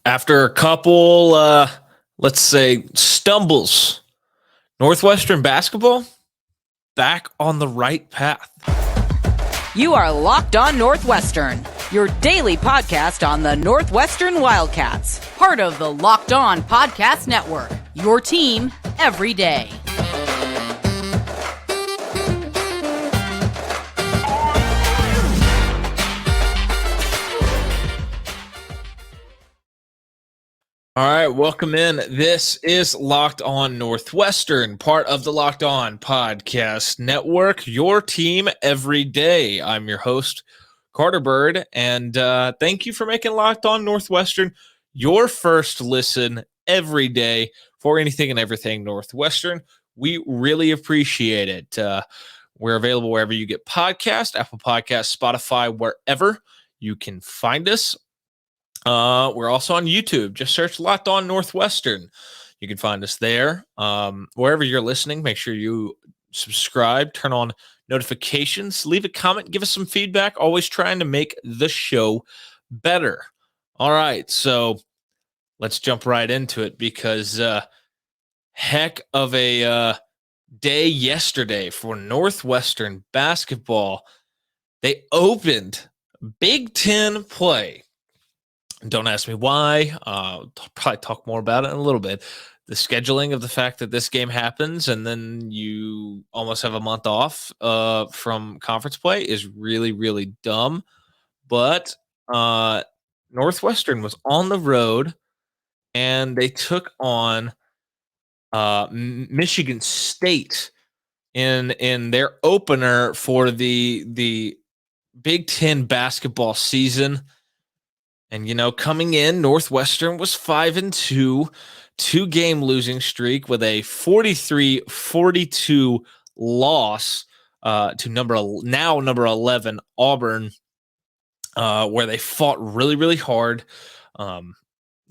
After a couple, let's say, stumbles, Northwestern basketball back on the right path. You are Locked On Northwestern, your daily podcast on the Northwestern Wildcats, part of the Locked On Podcast Network, your team every day. All right, welcome in. This is Locked On Northwestern, part of the Locked On Podcast Network, your team every day. I'm your host, Carter Bird, and thank you for making Locked On Northwestern your first listen every day for anything and everything Northwestern. We really appreciate it. We're available wherever you get podcasts, Apple Podcasts, Spotify, wherever you can find us. We're also on YouTube. Just search Locked On Northwestern. You can find us there. Wherever you're listening, make sure you subscribe, turn on notifications, leave a comment, give us some feedback. Always trying to make the show better. All right, so let's jump right into it because heck of a day yesterday for Northwestern basketball. They opened Big Ten play. Don't ask me why. I'll probably talk more about it in a little bit. The scheduling of the fact that this game happens and then you almost have a month off from conference play is really, really dumb. But Northwestern was on the road and they took on Michigan State in their opener for the Big Ten basketball season. And, you know, coming in, Northwestern was 5-2, 2-game losing streak with a 43-42 loss to number 11 Auburn, where they fought really, really hard.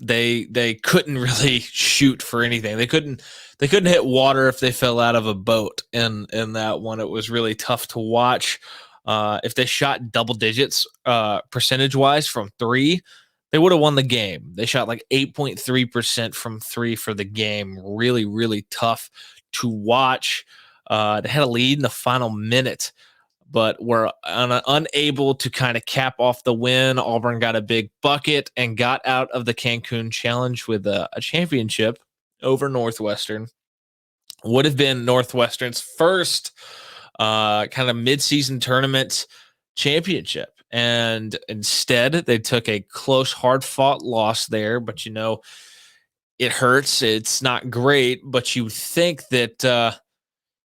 They couldn't really shoot for anything. They couldn't hit water if they fell out of a boat in that one. It was really tough to watch. If they shot double digits percentage-wise from three, they would have won the game. They shot like 8.3% from three for the game. Really, really tough to watch. They had a lead in the final minute, but were unable to kind of cap off the win. Auburn got a big bucket and got out of the Cancun Challenge with a championship over Northwestern. Would have been Northwestern's first kind of midseason tournament championship. And instead, they took a close, hard-fought loss there. But, you know, it hurts. It's not great. But you think that,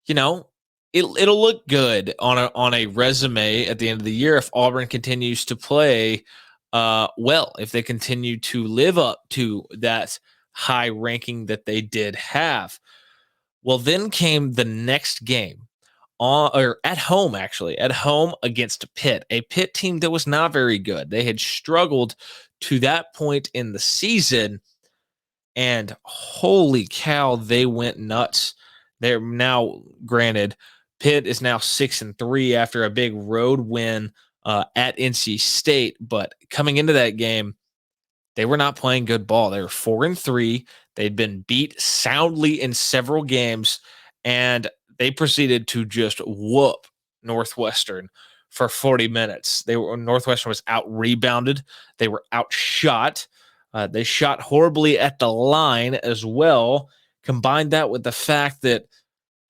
you know, it'll look good on a resume at the end of the year if Auburn continues to play well, if they continue to live up to that high ranking that they did have. Well, then came the next game. At home against Pitt, a Pitt team that was not very good. They had struggled to that point in the season, and holy cow, they went nuts. They're now, granted, Pitt is now 6-3 after a big road win at NC State, but coming into that game, they were not playing good ball. They were 4-3. They'd been beat soundly in several games, and they proceeded to just whoop Northwestern for 40 minutes. Northwestern was out-rebounded. They were outshot. They shot horribly at the line as well. Combine that with the fact that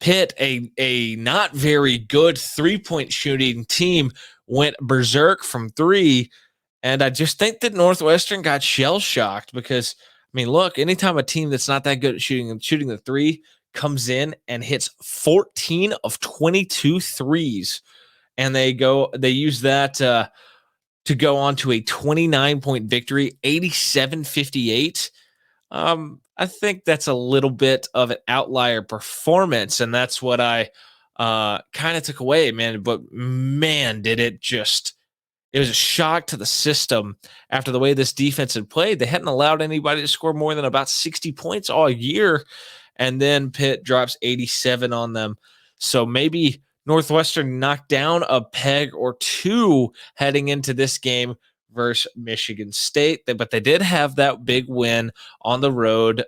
Pitt, a not very good three-point shooting team, went berserk from three. And I just think that Northwestern got shell-shocked because, I mean, look, anytime a team that's not that good at shooting the three comes in and hits 14 of 22 threes, and they use that to go on to a 29-point victory, 87-58. I think that's a little bit of an outlier performance, and that's what I kind of took away, man. But man, it was a shock to the system after the way this defense had played. They hadn't allowed anybody to score more than about 60 points all year. And then Pitt drops 87 on them. So maybe Northwestern knocked down a peg or two heading into this game, versus Michigan State, but they did have that big win on the road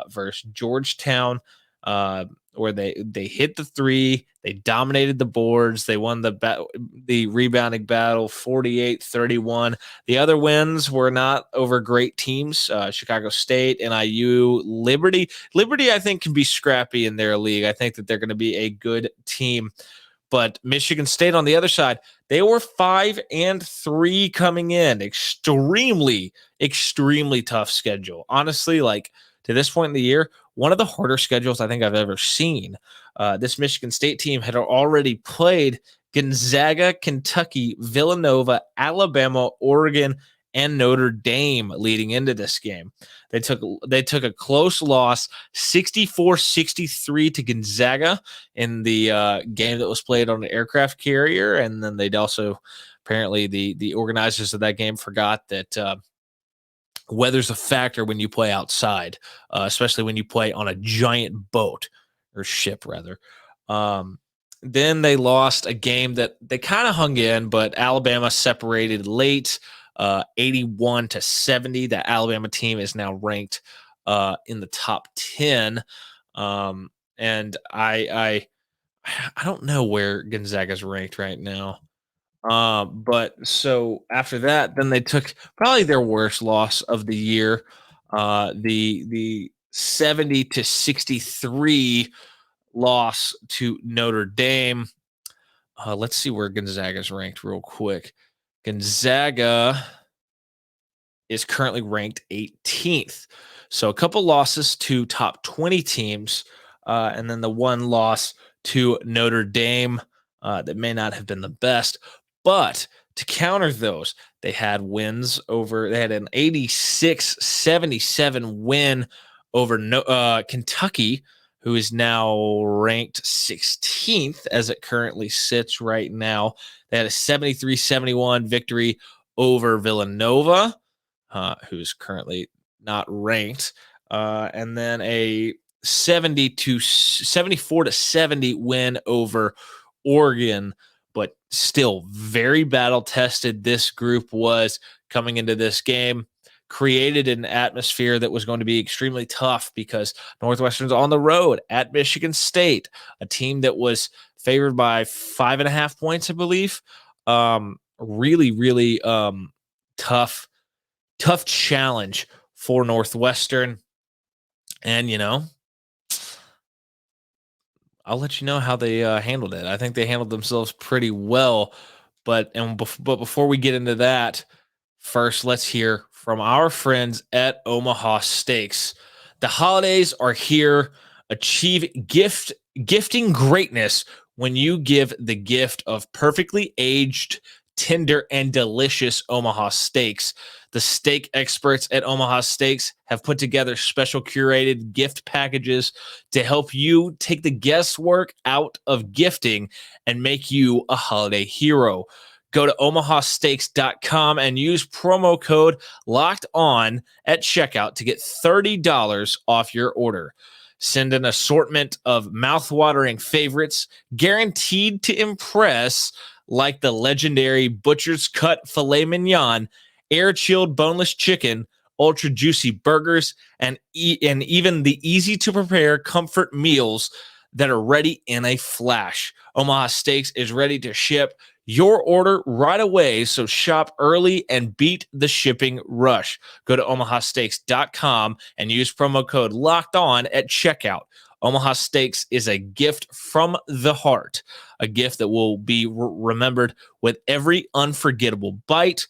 versus Georgetown, where they hit the three, they dominated the boards, they won the rebounding battle 48-31. The other wins were not over great teams, Chicago State, NIU, Liberty. Liberty, I think, can be scrappy in their league. I think that they're going to be a good team. But Michigan State on the other side, they were 5-3 coming in. Extremely, extremely tough schedule. Honestly, like to this point in the year, one of the harder schedules I think I've ever seen. This Michigan State team had already played Gonzaga, Kentucky, Villanova, Alabama, Oregon, and Notre Dame leading into this game. They took a close loss, 64-63 to Gonzaga in the game that was played on an aircraft carrier. And then they'd also, apparently the organizers of that game forgot that weather's a factor when you play outside, especially when you play on a giant boat or ship rather. Then they lost a game that they kind of hung in, but Alabama separated late. 81-70. That Alabama team is now ranked in the top 10. And I don't know where Gonzaga's ranked right now. But so after that, then they took probably their worst loss of the year. The 70-63 loss to Notre Dame. Let's see where Gonzaga's ranked real quick. Gonzaga is currently ranked 18th. So a couple losses to top 20 teams, and then the one loss to Notre Dame that may not have been the best. But to counter those, they had an 86-77 win over Kentucky, who is now ranked 16th as it currently sits right now. They had a 73-71 victory over Villanova, who's currently not ranked, and then a 74-70 win over Oregon, but still very battle tested. This group was coming into this game, created an atmosphere that was going to be extremely tough because Northwestern's on the road at Michigan State, a team that was favored by 5.5 points, I believe. Really, really tough challenge for Northwestern. And, I'll let you know how they handled it. I think they handled themselves pretty well. But before we get into that, first, let's hear from our friends at Omaha Steaks. The holidays are here. Achieve gifting greatness when you give the gift of perfectly aged, tender, and delicious Omaha Steaks. The steak experts at Omaha Steaks have put together special curated gift packages to help you take the guesswork out of gifting and make you a holiday hero. Go to omahasteaks.com and use promo code LOCKEDON at checkout to get $30 off your order. Send an assortment of mouth-watering favorites guaranteed to impress, like the legendary Butcher's Cut Filet Mignon, air-chilled boneless chicken, ultra-juicy burgers, and even the easy-to-prepare comfort meals that are ready in a flash. Omaha Steaks is ready to ship your order right away, so shop early and beat the shipping rush. Go to omahasteaks.com and use promo code LOCKEDON at checkout. Omaha Steaks is a gift from the heart, a gift that will be remembered with every unforgettable bite.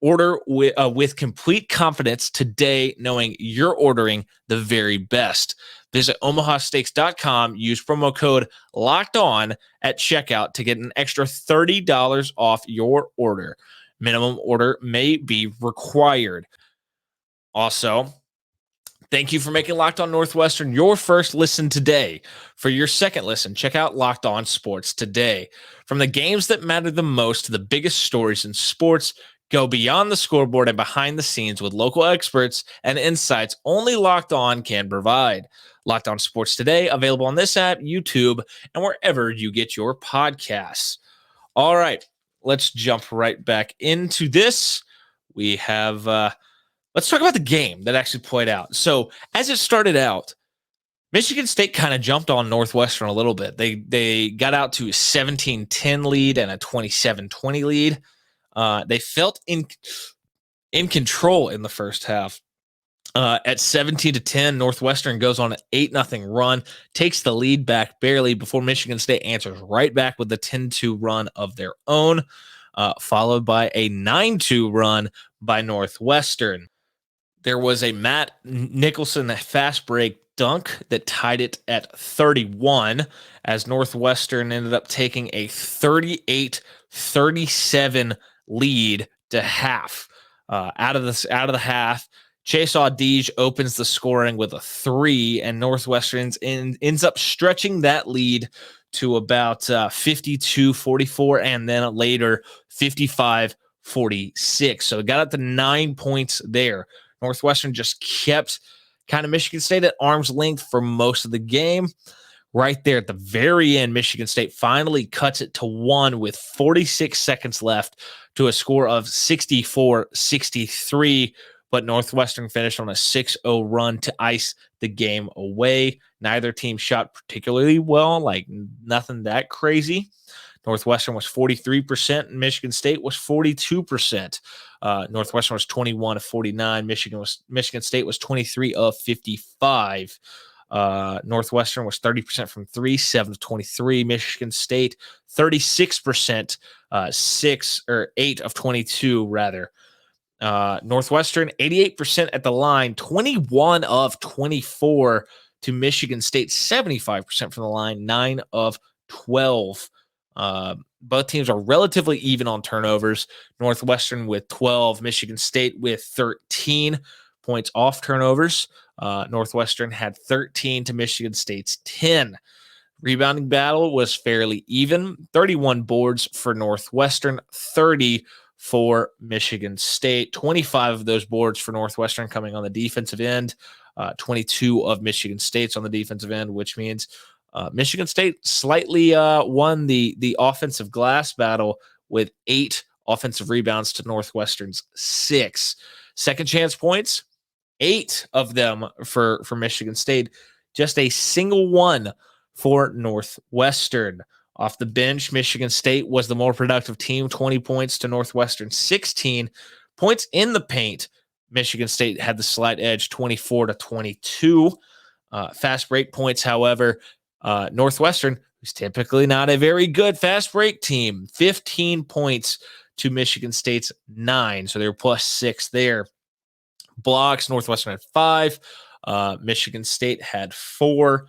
Order with complete confidence today, knowing you're ordering the very best. Visit omahasteaks.com, use promo code LOCKEDON at checkout to get an extra $30 off your order. Minimum order may be required. Also, thank you for making Locked On Northwestern your first listen today. For your second listen, check out Locked On Sports Today. From the games that matter the most to the biggest stories in sports, go beyond the scoreboard and behind the scenes with local experts and insights only Locked On can provide. Locked On Sports Today, available on this app, YouTube, and wherever you get your podcasts. All right, let's jump right back into this we have let's talk about the game that actually played out. So as it started out, Michigan State kind of jumped on Northwestern a little bit. They got out to a 17-10 lead and a 27-20 lead. They felt in control in the first half. At 17-10, Northwestern goes on an 8-0 run, takes the lead back barely before Michigan State answers right back with the 10-2 run of their own, followed by a 9-2 run by Northwestern. There was a Matt Nicholson fast break dunk that tied it at 31 as Northwestern ended up taking a 38-37 lead to half. Out of the half, Chase Audige opens the scoring with a 3, and Northwestern ends up stretching that lead to about 52-44, and then later 55-46. So it got up to 9 points there. Northwestern just kept kind of Michigan State at arm's length for most of the game. Right there at the very end, Michigan State finally cuts it to 1 with 46 seconds left to a score of 64-63. But Northwestern finished on a 6-0 run to ice the game away. Neither team shot particularly well, like nothing that crazy. Northwestern was 43%, and Michigan State was 42%. Northwestern was 21 of 49. Michigan State was 23 of 55. Northwestern was 30% from 3, 7 of 23. Michigan State 36%, 8 of 22 rather. Northwestern 88% at the line, 21 of 24 to Michigan State, 75% from the line, 9 of 12. Both teams are relatively even on turnovers. Northwestern with 12, Michigan State with 13 points off turnovers. Northwestern had 13 to Michigan State's 10. Rebounding battle was fairly even. 31 boards for Northwestern, 30 for Michigan State. 25 of those boards for Northwestern coming on the defensive end. 22 of Michigan State's on the defensive end, which means Michigan State slightly won the offensive glass battle with 8 offensive rebounds to Northwestern's 6. Second chance points, 8 of them for Michigan State. Just a single one for Northwestern. Off the bench, Michigan State was the more productive team, 20 points to Northwestern 16. Points in the paint, Michigan State had the slight edge, 24-22. Fast break points, however, Northwestern, who's typically not a very good fast break team, 15 points to Michigan State's 9. So they're plus 6 there. Blocks, Northwestern had 5. Michigan State had 4.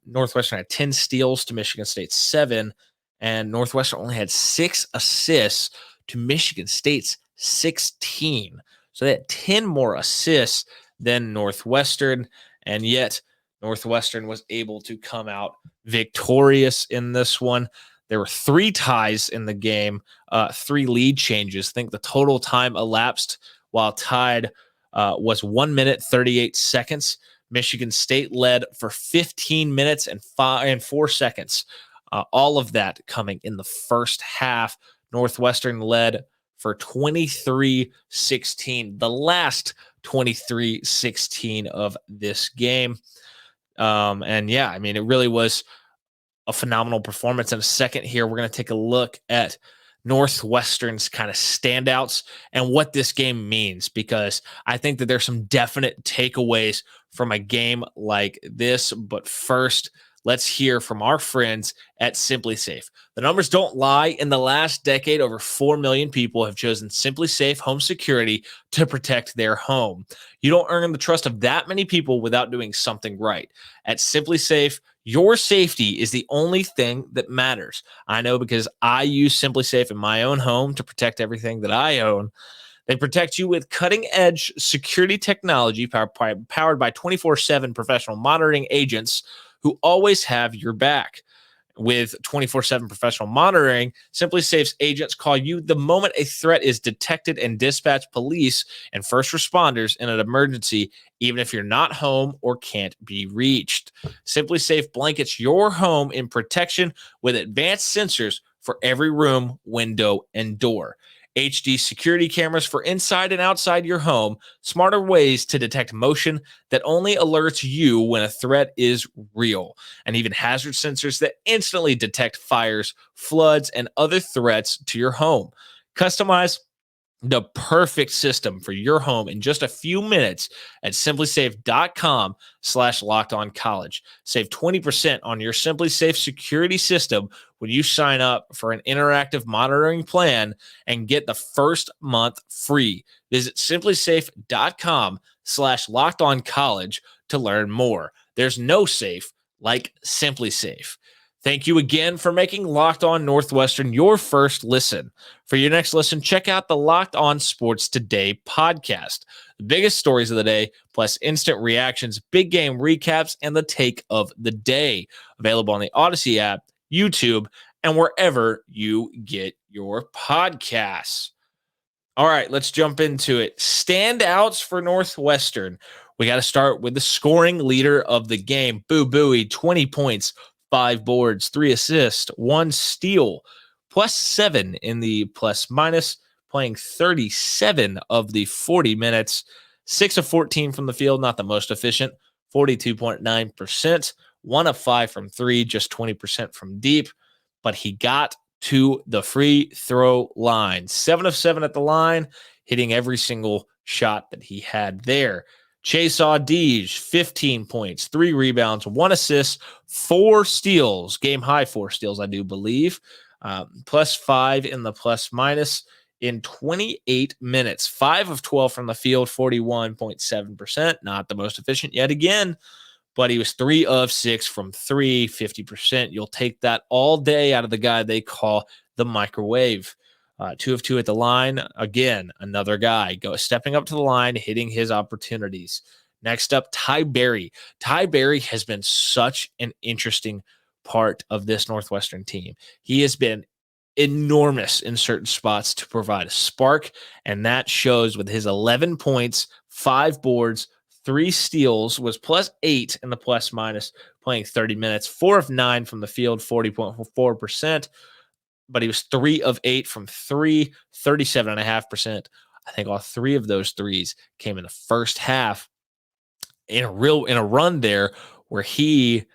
Northwestern had 10 steals to Michigan State's 7. And Northwestern only had 6 assists to Michigan State's 16. So they had 10 more assists than Northwestern. And yet Northwestern was able to come out victorious in this one. There were 3 ties in the game, 3 lead changes. I think the total time elapsed while tied was 1 minute, 38 seconds. Michigan State led for 15 minutes and 4 seconds. All of that coming in the first half. Northwestern led for 23-16, the last 23-16 of this game. And yeah, I mean, it really was a phenomenal performance. In a second here, we're going to take a look at Northwestern's kind of standouts and what this game means, because I think that there's some definite takeaways from a game like this. But first, let's hear from our friends at Simply Safe. The numbers don't lie. In the last decade, over 4 million people have chosen Simply Safe Home Security to protect their home. You don't earn the trust of that many people without doing something right. At Simply Safe, your safety is the only thing that matters. I know, because I use Simply Safe in my own home to protect everything that I own. They protect you with cutting-edge security technology powered by 24/7 professional monitoring agents who always have your back. With 24/7 professional monitoring, Simply Safe's agents call you the moment a threat is detected and dispatch police and first responders in an emergency, even if you're not home or can't be reached. Simply Safe blankets your home in protection with advanced sensors for every room, window, and door. HD security cameras for inside and outside your home, smarter ways to detect motion that only alerts you when a threat is real, and even hazard sensors that instantly detect fires, floods, and other threats to your home. Customize the perfect system for your home in just a few minutes at simplysafe.com/lockedoncollege. Save 20% on your SimpliSafe security system when you sign up for an interactive monitoring plan and get the first month free. Visit simplysafe.com/lockedoncollege to learn more. There's no safe like SimpliSafe. Thank you again for making Locked On Northwestern your first listen. For your next listen, check out the Locked On Sports Today podcast. The biggest stories of the day, plus instant reactions, big game recaps, and the take of the day. Available on the Odyssey app, YouTube, and wherever you get your podcasts. All right, let's jump into it. Standouts for Northwestern. We got to start with the scoring leader of the game, Boo Buie, 20 points, 5 boards, 3 assists, 1 steal, +7 in the plus minus, playing 37 of the 40 minutes, 6 of 14 from the field, not the most efficient, 42.9%, 1 of 5 from 3, just 20% from deep, but he got to the free throw line. 7 of 7 at the line, hitting every single shot that he had there. Chase Audige, 15 points, 3 rebounds, 1 assist, 4 steals, game high 4 steals, I do believe, +5 in the plus minus in 28 minutes. 5 of 12 from the field, 41.7%, not the most efficient yet again, but he was 3 of 6 from 3, 50%. You'll take that all day out of the guy they call the microwave. 2 of 2 at the line. Again, another guy stepping up to the line, hitting his opportunities. Next up, Ty Berry. Ty Berry has been such an interesting part of this Northwestern team. He has been enormous in certain spots to provide a spark, and that shows with his 11 points, 5 boards, 3 steals, was +8 in the plus minus, playing 30 minutes, 4 of 9 from the field, 40.4%. But he was 3 of 8 from 3, 37.5%. I think all 3 of those threes came in the first half in a run there where he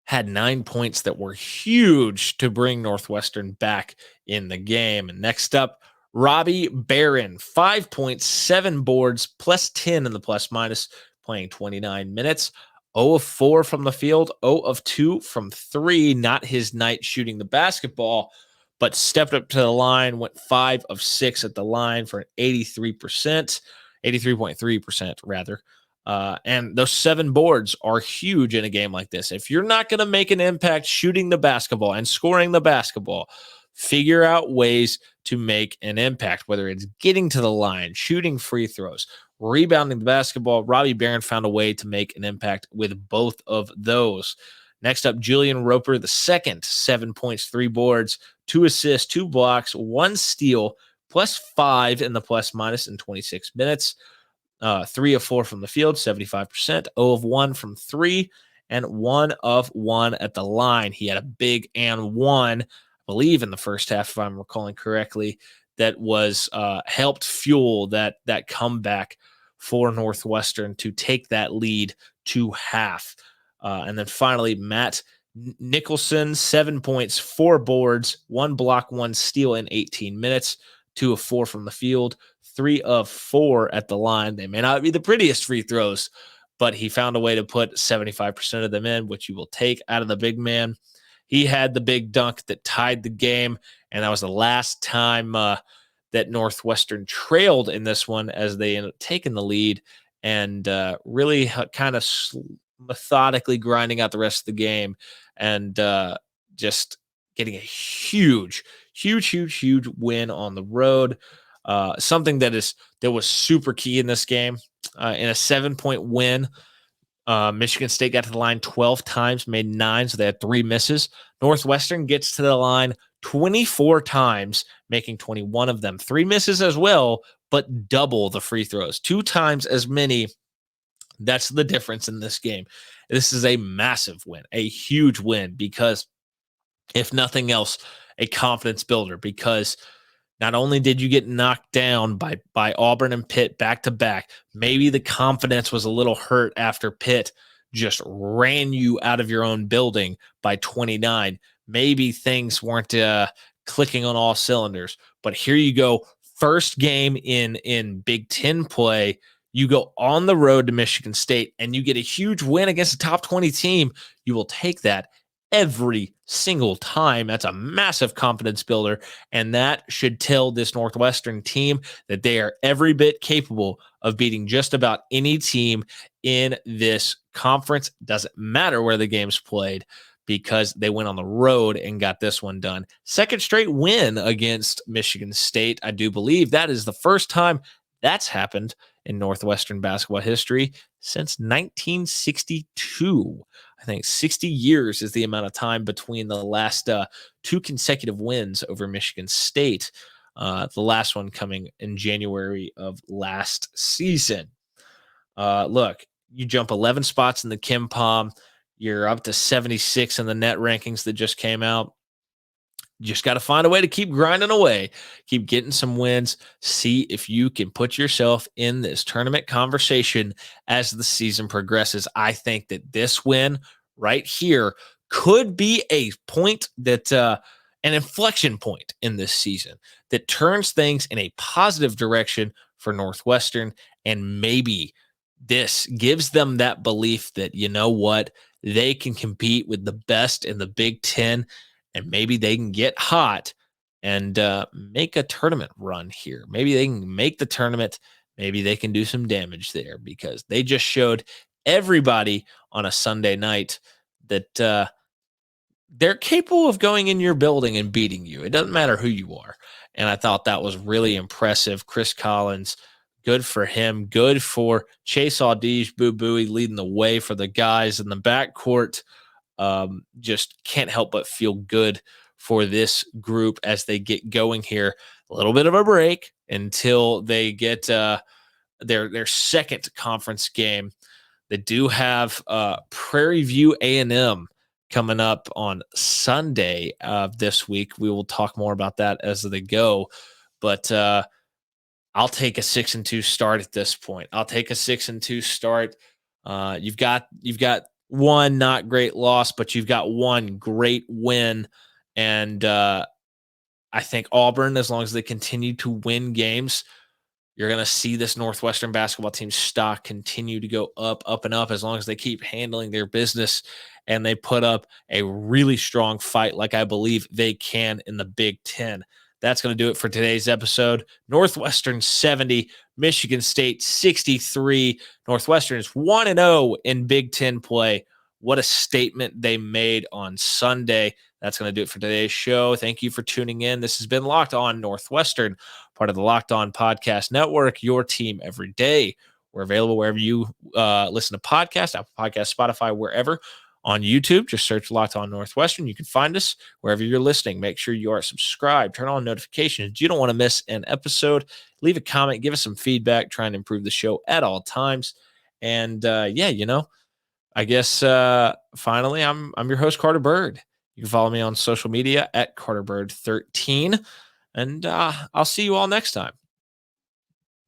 had 9 points that were huge to bring Northwestern back in the game. And next up, Robbie Barron, 5 points, 7 boards, +10 in the plus minus, playing 29 minutes. 0 of 4 from the field, 0 of 2 from 3. Not his night shooting the basketball, but stepped up to the line, went 5 of 6 at the line for an 83.3% rather. And those 7 boards are huge in a game like this. If you're not going to make an impact shooting the basketball and scoring the basketball, figure out ways to make an impact, whether it's getting to the line, shooting free throws, rebounding the basketball. Robbie Barron found a way to make an impact with both of those. Next up, Julian Roper, the second, 7 points, 3 boards, 2 assists, 2 blocks, 1 steal, +5 in the plus minus in 26 minutes. 3 of 4 from the field, 75%, 0 of 1 from 3, and 1 of 1 at the line. He had a big and 1, I believe, in the first half, if I'm recalling correctly, that was helped fuel that comeback for Northwestern to take that lead to half. And then finally, Matt Nicholson, 7 points, 4 boards, 1 block, 1 steal in 18 minutes, 2 of 4 from the field, 3 of 4 at the line. They may not be the prettiest free throws, but he found a way to put 75% of them in, which you will take out of the big man. He had the big dunk that tied the game, and that was the last time that Northwestern trailed in this one, as they ended up taking the lead and really kind of methodically grinding out the rest of the game and just getting a huge win on the road. Something that was super key in this game. In a 7-point win, Michigan State got to the line 12 times, made 9, so they had 3 misses. Northwestern gets to the line 24 times, making 21 of them. 3 misses as well, but double the free throws. 2 times as many. That's the difference in this game. This is a massive win, a huge win, because if nothing else, a confidence builder, because Not only did you get knocked down by Auburn and Pitt back to back, maybe the confidence was a little hurt after Pitt just ran you out of your own building by 29. Maybe things weren't clicking on all cylinders, but here you go. First game in Big Ten play, you go on the road to Michigan State and you get a huge win against a top 20 team. You will take that every single time. That's a massive confidence builder, and that should tell this Northwestern team that they are every bit capable of beating just about any team in this conference. Doesn't matter where the game's played, because they went on the road and got this one done. Second straight win against Michigan State. I do believe that is the first time that's happened in Northwestern basketball history since 1962. I think 60 years is the amount of time between the last two consecutive wins over Michigan State. The last one coming in January of last season. Look, you jump 11 spots in the KenPom. You're up to 76 in the net rankings that just came out. You just got to find a way to keep grinding away, keep getting some wins, see if you can put yourself in this tournament conversation as the season progresses. I think that this win right here could be a point that an inflection point in this season that turns things in a positive direction for Northwestern, and maybe this gives them that belief that, you know what, they can compete with the best in the Big Ten, and maybe they can get hot and make a tournament run here. Maybe they can make the tournament. Maybe they can do some damage there, because they just showed everybody on a Sunday night that they're capable of going in your building and beating you. It doesn't matter who you are. And I thought that was really impressive. Chris Collins, good for him. Good for Chase Audige, Boo Buie leading the way for the guys in the backcourt. Just can't help but feel good for this group as they get going here. A little bit of a break until they get their second conference game. They do have Prairie View A&M coming up on Sunday of this week. We will talk more about that as they go, but I'll take a 6-2 start at this point. I'll take a 6-2 start. You've got one not great loss, but you've got one great win. And I think Auburn, as long as they continue to win games, you're going to see this Northwestern basketball team's stock continue to go up, up, and up, as long as they keep handling their business and they put up a really strong fight like I believe they can in the Big Ten. That's going to do it for today's episode. Northwestern 70, Michigan State 63. Northwestern is 1-0 in Big Ten play. What a statement they made on Sunday. That's going to do it for today's show. Thank you for tuning in. This has been Locked On Northwestern, part of the Locked On Podcast Network, your team every day. We're available wherever you listen to podcasts, Apple Podcasts, Spotify, wherever. On YouTube, just search Locked On Northwestern. You can find us wherever you're listening. Make sure you are subscribed. Turn on notifications. You don't want to miss an episode. Leave a comment. Give us some feedback. Try and improve the show at all times. And I guess finally, I'm your host, Carter Bird. You can follow me on social media at CarterBird13. And I'll see you all next time.